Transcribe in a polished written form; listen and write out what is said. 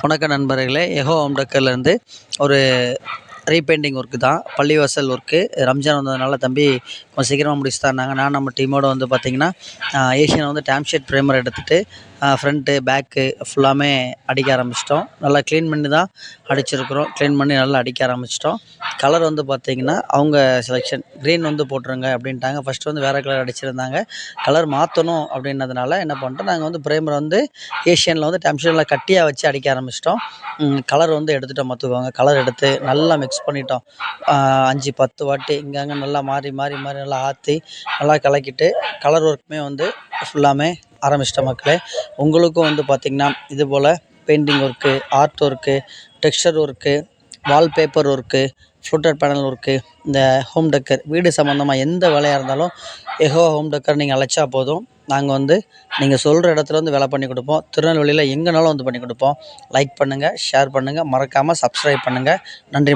வணக்கம் நண்பர்களே, எஹோ ஹோம் டெக்கர்லேருந்து ஒரு ரீபெயிண்டிங் ஒர்க்கு தான். பள்ளிவாசல் ஒர்க்கு. ரம்ஜான் வந்ததுனால தம்பி கொஞ்சம் சீக்கிரமாக முடிச்சு தான்னாங்க. நான் நம்ம டீமோடு வந்து பார்த்திங்கன்னா ஏஷியன் வந்து டேம் ஷீட் ப்ரைமர் எடுத்துகிட்டு ஃப்ரண்ட்டு பேக்கு ஃபுல்லாமே அடிக்க ஆரம்பிச்சிட்டோம். நல்லா க்ளீன் பண்ணி தான் அடிச்சிருக்கிறோம். க்ளீன் பண்ணி நல்லா அடிக்க ஆரம்பிச்சிட்டோம். கலர் வந்து பார்த்திங்கன்னா அவங்க செலெக்ஷன் க்ரீன் வந்து போட்டுருங்க அப்படின்ட்டாங்க. ஃபஸ்ட்டு வந்து வேறு கலர் அடிச்சிருந்தாங்க. கலர் மாற்றணும் அப்படின்னதுனால என்ன பண்ணிட்டோம், நாங்கள் வந்து ப்ரைமர் வந்து ஏஷியனில் வந்து டேம் ஷீட்டில் கட்டியாக வச்சு அடிக்க ஆரம்பிச்சிட்டோம். கலர் வந்து எடுத்துட்டோம் பார்த்துக்கோங்க. கலர் எடுத்து நல்லா மிக்ஸ் பண்ணிட்டோம். 5, 10 வாட்டி இங்கங்கே நல்லா மாறி மாறி மாறி நல்லா ஆற்றி நல்லா கலக்கிட்டு கலர் ஒர்க்குமே வந்து ஃபுல்லாமே ஆரம்பிச்சிட்டோம் மக்களே. உங்களுக்கும் வந்து பார்த்திங்கன்னா இதுபோல் painting work, art work, texture work, wallpaper work, ஃப்ளூட்டர் panel work, இந்த ஹோம் டெக்கர் வீடு சம்மந்தமாக எந்த வேலையாக இருந்தாலும் எஹோ ஹோம் டெக்கர் நீங்கள் அழைச்சா போதும். நாங்கள் வந்து நீங்கள் சொல்கிற இடத்துல வந்து வேலை பண்ணி கொடுப்போம். திருநெல்வேலியில் எங்கேனாலும் வந்து பண்ணி கொடுப்போம். லைக் பண்ணுங்கள், ஷேர் பண்ணுங்கள், மறக்காமல் சப்ஸ்கிரைப் பண்ணுங்கள். நன்றி.